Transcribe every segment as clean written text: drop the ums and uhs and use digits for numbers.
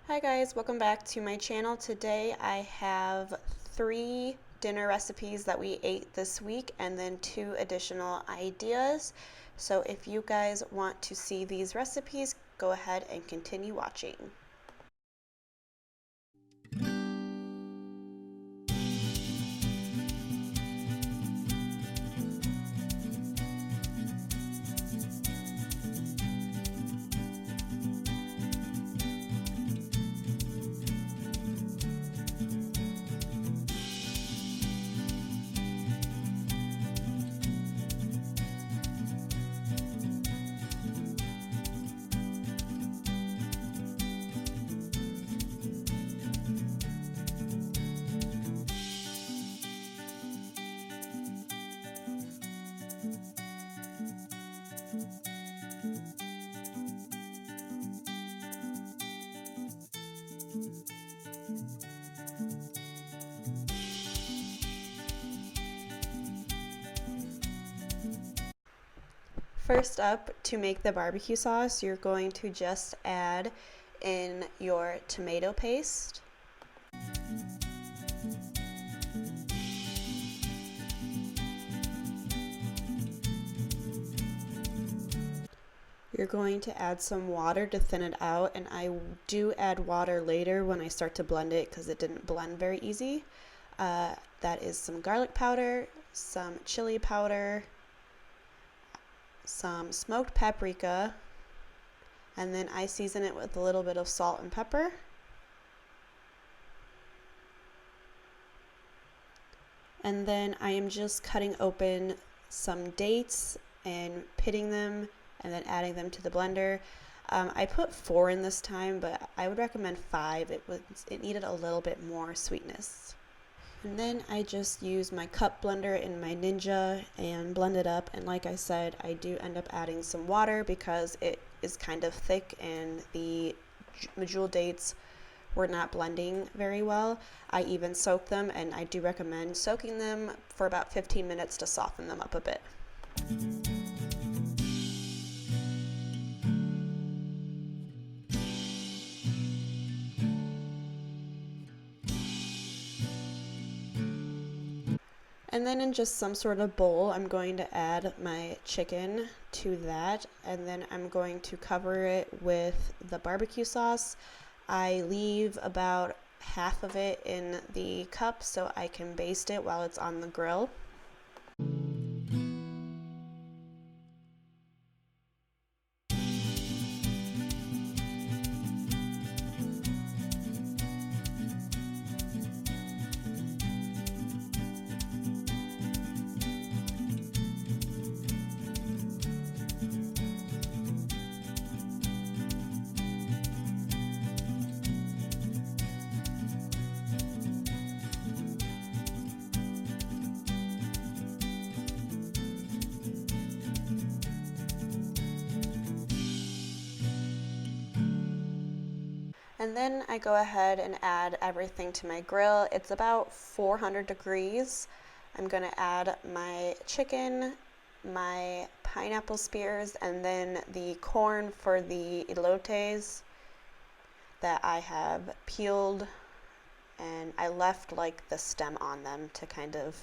Hi guys, welcome back to my channel. Today I have 3 dinner recipes that we ate this week and then 2 additional ideas. So if you guys want to see these recipes, go ahead and continue watching. First up, to make the barbecue sauce, you're going to just add in your tomato paste. You're going to add some water to thin it out, and I do add water later when I start to blend it because it didn't blend very easy. That is some garlic powder, some chili powder, some smoked paprika, and then I season it with a little bit of salt and pepper. And then I am just cutting open some dates and pitting them and then adding them to the blender. I put 4 in this time, but I would recommend 5. It needed a little bit more sweetness. And then I just use my cup blender in my Ninja and blend it up. And like I said, I do end up adding some water because it is kind of thick and the medjool dates were not blending very well. I even soaked them, and I do recommend soaking them for about 15 minutes to soften them up a bit. And then in just some sort of bowl, I'm going to add my chicken to that, and then I'm going to cover it with the barbecue sauce. I leave about half of it in the cup so I can baste it while it's on the grill. And then I go ahead and add everything to my grill. It's about 400 degrees. I'm going to add my chicken, my pineapple spears, and then the corn for the elotes that I have peeled, and I left like the stem on them to kind of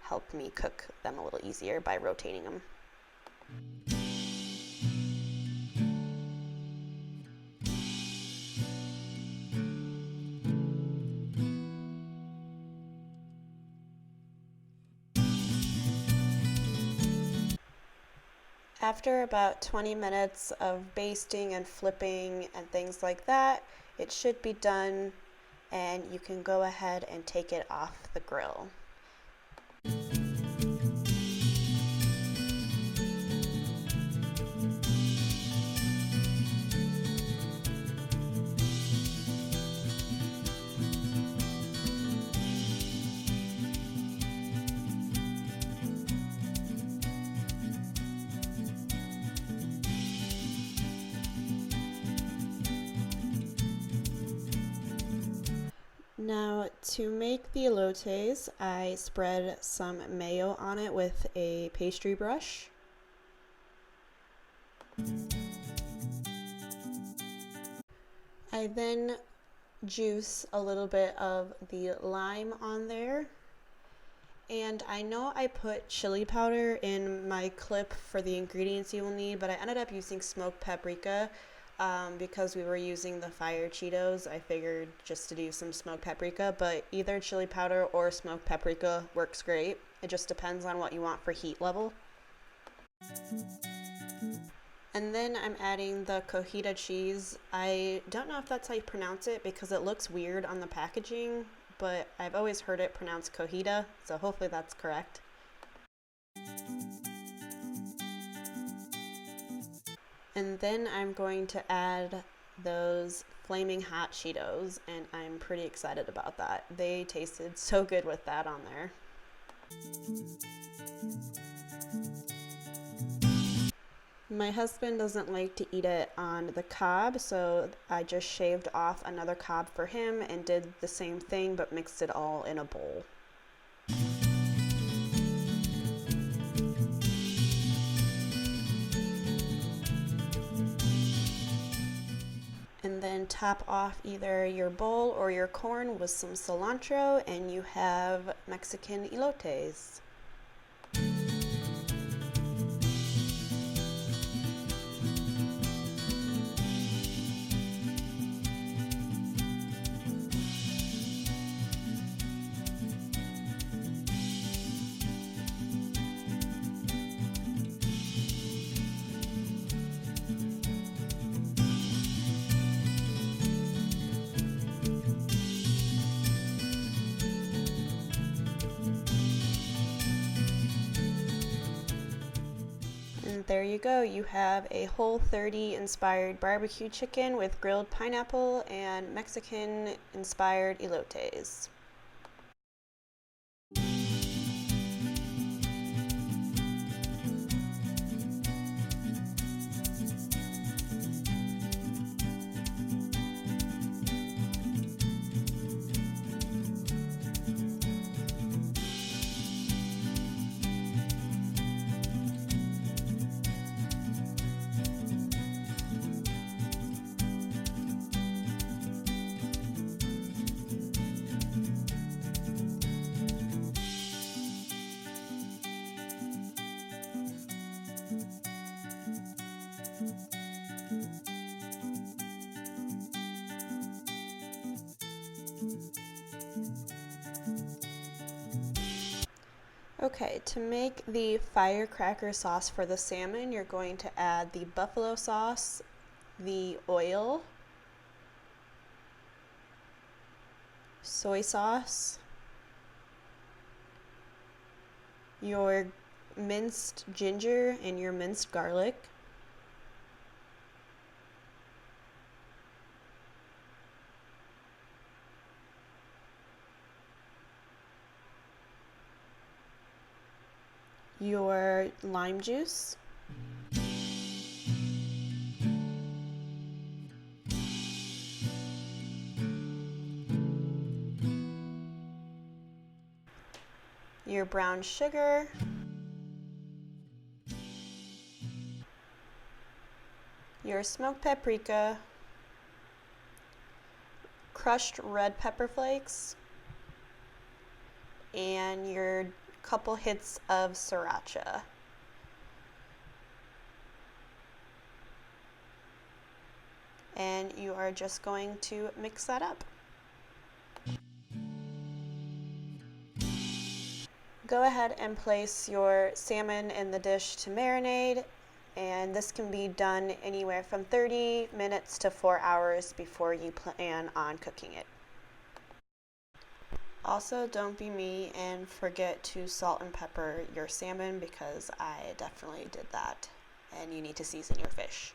help me cook them a little easier by rotating them. After about 20 minutes of basting and flipping and things like that, it should be done, and you can go ahead and take it off the grill. Now, to make the elotes, I spread some mayo on it with a pastry brush. I then juice a little bit of the lime on there. And I know I put chili powder in my clip for the ingredients you will need, but I ended up using smoked paprika because we were using the fire Cheetos. I figured just to do some smoked paprika, but either chili powder or smoked paprika works great. It just depends on what you want for heat level. And then I'm adding the cojita cheese. I don't know if that's how you pronounce it because it looks weird on the packaging, but I've always heard it pronounced cojita, so hopefully that's correct. And then I'm going to add those flaming hot Cheetos, and I'm pretty excited about that. They tasted so good with that on there. My husband doesn't like to eat it on the cob, so I just shaved off another cob for him and did the same thing but mixed it all in a bowl. And then top off either your bowl or your corn with some cilantro, and you have Mexican elotes. And there you go, you have a Whole30 inspired barbecue chicken with grilled pineapple and Mexican inspired elotes. Okay, to make the firecracker sauce for the salmon, you're going to add the buffalo sauce, the oil, soy sauce, your minced ginger and your minced garlic, your lime juice, your brown sugar, your smoked paprika, crushed red pepper flakes, and your couple hits of sriracha. And you are just going to mix that up. Go ahead and place your salmon in the dish to marinate, and this can be done anywhere from 30 minutes to 4 hours before you plan on cooking it. Also, don't be me and forget to salt and pepper your salmon, because I definitely did that, and you need to season your fish.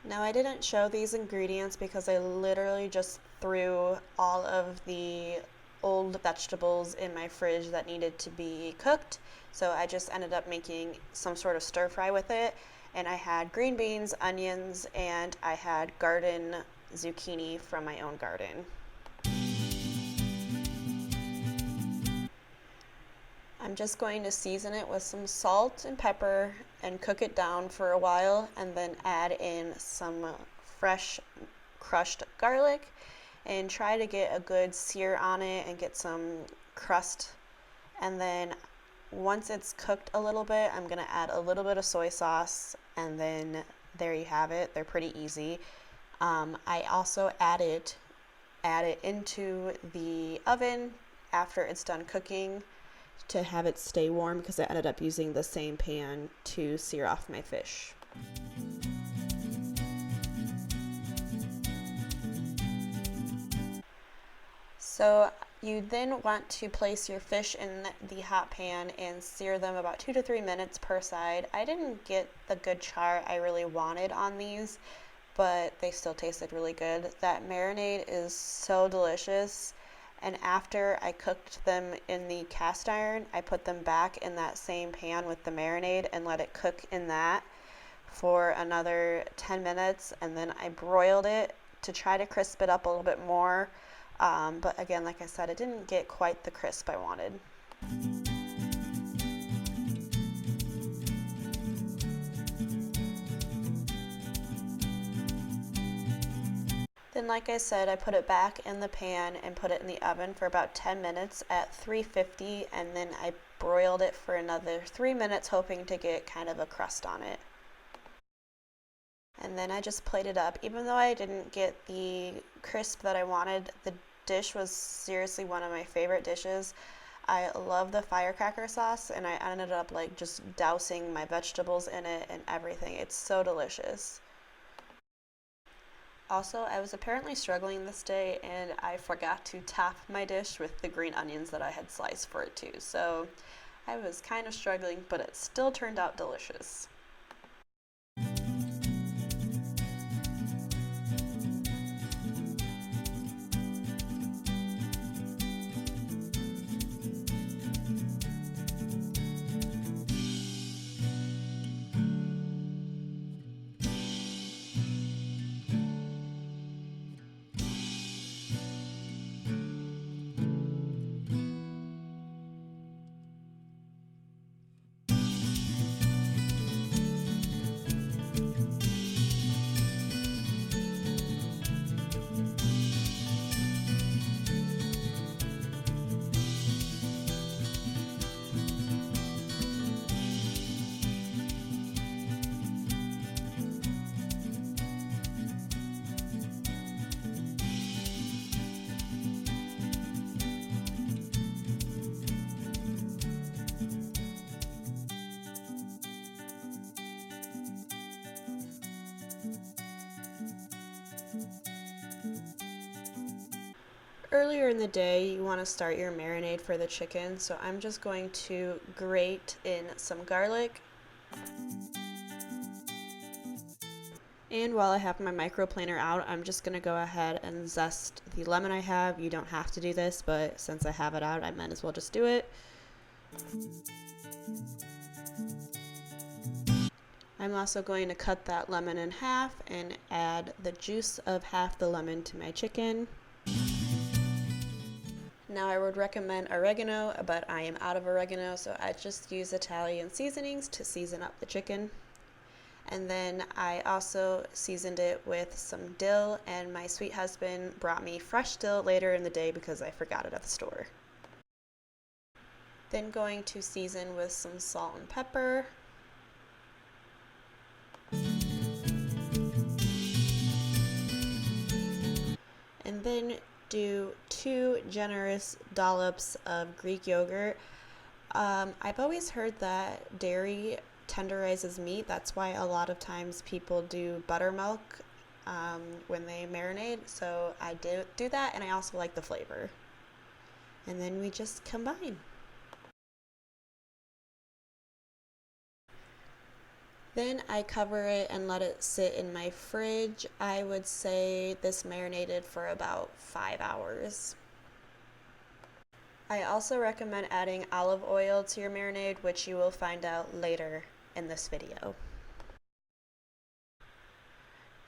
Now, I didn't show these ingredients because I literally just threw all of the old vegetables in my fridge that needed to be cooked, so I just ended up making some sort of stir fry with it. And I had green beans, onions, and I had garden zucchini from my own garden. I'm just going to season it with some salt and pepper and cook it down for a while, and then add in some fresh crushed garlic and try to get a good sear on it and get some crust. And then once it's cooked a little bit, I'm going to add a little bit of soy sauce, and then there you have it. They're pretty easy. I also add it into the oven after it's done cooking to have it stay warm, because I ended up using the same pan to sear off my fish. So you then want to place your fish in the hot pan and sear them about 2 to 3 minutes per side. I didn't get the good char I really wanted on these, but they still tasted really good. That marinade is so delicious. And after I cooked them in the cast iron, I put them back in that same pan with the marinade and let it cook in that for another 10 minutes. And then I broiled it to try to crisp it up a little bit more. But again, like I said, it didn't get quite the crisp I wanted. Then, like I said, I put it back in the pan and put it in the oven for about 10 minutes at 350, and then I broiled it for another 3 minutes, hoping to get kind of a crust on it. And then I just plated up. Even though I didn't get the crisp that I wanted, the dish was seriously one of my favorite dishes. I love the firecracker sauce, and I ended up like just dousing my vegetables in it and everything. It's so delicious. Also, I was apparently struggling this day, and I forgot to top my dish with the green onions that I had sliced for it too. So I was kind of struggling, but it still turned out delicious. Earlier in the day, you want to start your marinade for the chicken, so I'm just going to grate in some garlic. And while I have my microplaner out, I'm just going to go ahead and zest the lemon I have. You don't have to do this, but since I have it out, I might as well just do it. I'm also going to cut that lemon in half and add the juice of half the lemon to my chicken. Now I would recommend oregano, but I am out of oregano, so I just use Italian seasonings to season up the chicken. And then I also seasoned it with some dill, and my sweet husband brought me fresh dill later in the day because I forgot it at the store. Then going to season with some salt and pepper. And then do 2 generous dollops of Greek yogurt. I've always heard that dairy tenderizes meat. That's why a lot of times people do buttermilk when they marinate. So I do that, and I also like the flavor. And then we just combine. Then I cover it and let it sit in my fridge. I would say this marinated for about 5 hours. I also recommend adding olive oil to your marinade, which you will find out later in this video.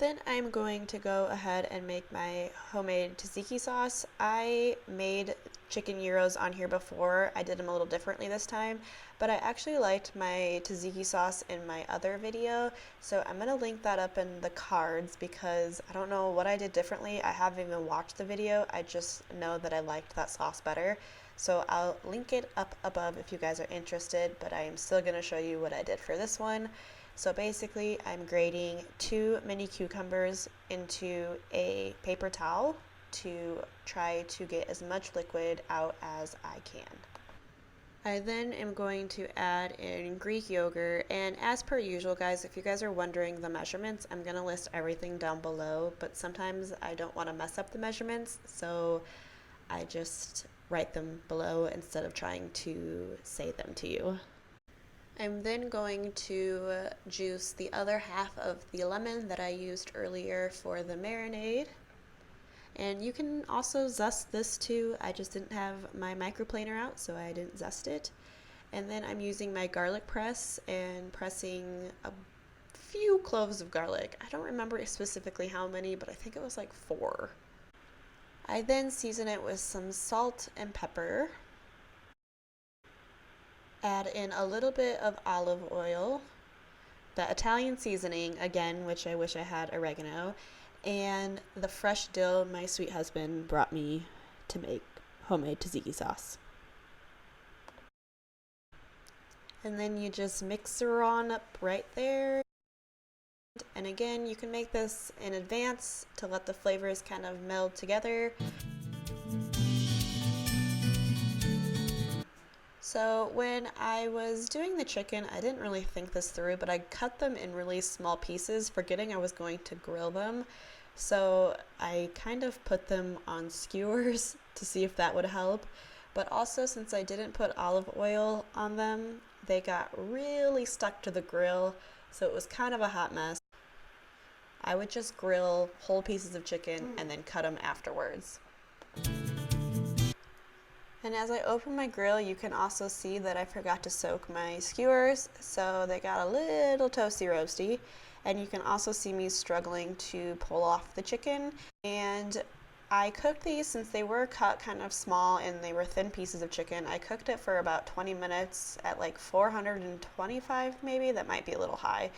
Then I'm going to go ahead and make my homemade tzatziki sauce. I made chicken gyros on here before. I did them a little differently this time, but I actually liked my tzatziki sauce in my other video, so I'm going to link that up in the cards because I don't know what I did differently. I haven't even watched the video. I just know that I liked that sauce better. So I'll link it up above if you guys are interested, but I am still going to show you what I did for this one. So basically, I'm grating 2 mini cucumbers into a paper towel to try to get as much liquid out as I can. I then am going to add in Greek yogurt, and as per usual guys, if you guys are wondering the measurements, I'm going to list everything down below, but sometimes I don't want to mess up the measurements, so I just write them below instead of trying to say them to you. I'm then going to juice the other half of the lemon that I used earlier for the marinade. And you can also zest this too. I just didn't have my microplaner out, so I didn't zest it. And then I'm using my garlic press and pressing a few cloves of garlic. I don't remember specifically how many, but I think it was like 4. I then season it with some salt and pepper. Add in a little bit of olive oil, the Italian seasoning again, which I wish I had oregano, and the fresh dill my sweet husband brought me to make homemade tzatziki sauce. And then you just mix her on up right there. And again, you can make this in advance to let the flavors kind of meld together. So when I was doing the chicken, I didn't really think this through, but I cut them in really small pieces, forgetting I was going to grill them. So I kind of put them on skewers to see if that would help. But also, since I didn't put olive oil on them, they got really stuck to the grill, so it was kind of a hot mess. I would just grill whole pieces of chicken and then cut them afterwards. And as I open my grill, you can also see that I forgot to soak my skewers, so they got a little toasty roasty. And you can also see me struggling to pull off the chicken. And I cooked these, since they were cut kind of small and they were thin pieces of chicken, I cooked it for about 20 minutes at like 425 maybe, that might be a little high.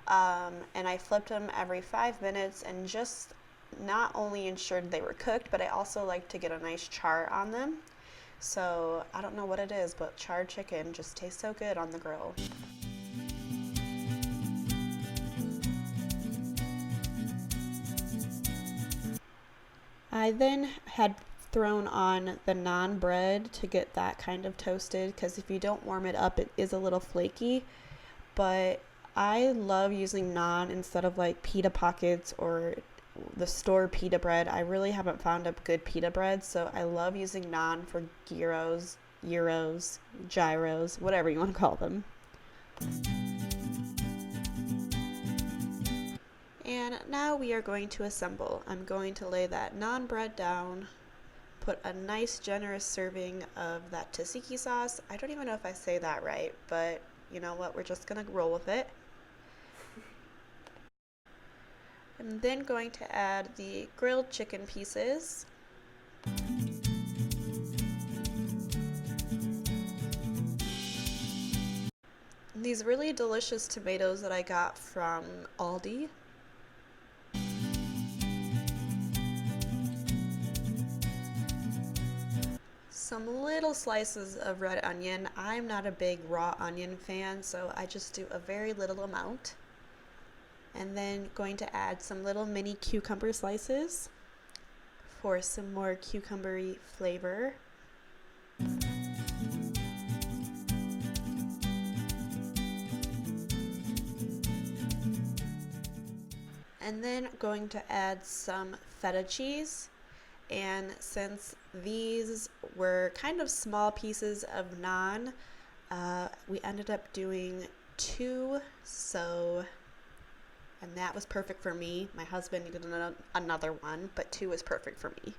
And I flipped them every 5 minutes and just not only ensured they were cooked, but I also like to get a nice char on them. So I don't know what it is, but charred chicken just tastes so good on the grill. I then had thrown on the naan bread to get that kind of toasted, because if you don't warm it up, it is a little flaky. But I love using naan instead of like pita pockets or the store pita bread. I really haven't found a good pita bread, so I love using naan for gyros, gyros, whatever you want to call them. And now we are going to assemble. I'm going to lay that naan bread down, put a nice generous serving of that tzatziki sauce. I don't even know if I say that right, but you know what, we're just gonna roll with it. I'm then going to add the grilled chicken pieces. These really delicious tomatoes that I got from Aldi. Some little slices of red onion. I'm not a big raw onion fan, so I just do a very little amount. And then going to add some little mini cucumber slices for some more cucumbery flavor. And then going to add some feta cheese. And since these were kind of small pieces of naan, we ended up doing 2, and that was perfect for me. My husband needed another one, but 2 was perfect for me.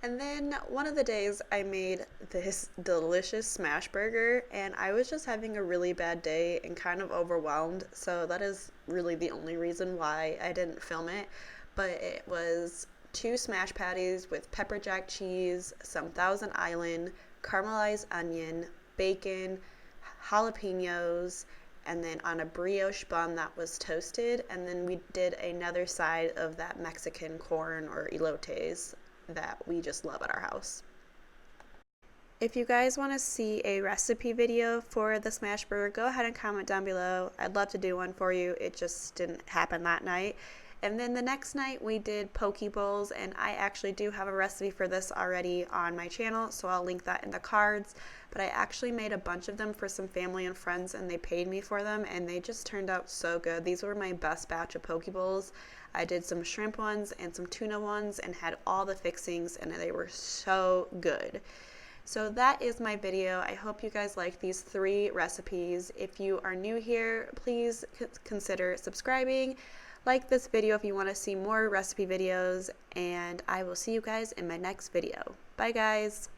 And then one of the days I made this delicious smash burger, and I was just having a really bad day and kind of overwhelmed, so that is really the only reason why I didn't film it. But it was 2 smash patties with pepper jack cheese, some Thousand Island, caramelized onion, bacon, jalapenos, and then on a brioche bun that was toasted, and then we did another side of that Mexican corn or elotes that we just love at our house. If you guys want to see a recipe video for the smash burger, go ahead and comment down below. I'd love to do one for you. It just didn't happen that night. And then the next night we did poke bowls, and I actually do have a recipe for this already on my channel, so I'll link that in the cards. But I actually made a bunch of them for some family and friends, and they paid me for them, and they just turned out so good. These were my best batch of poke bowls. I did some shrimp ones and some tuna ones and had all the fixings, and they were so good. So that is my video. I hope you guys like these 3 recipes. If you are new here, please consider subscribing. Like this video if you want to see more recipe videos, and I will see you guys in my next video. Bye guys!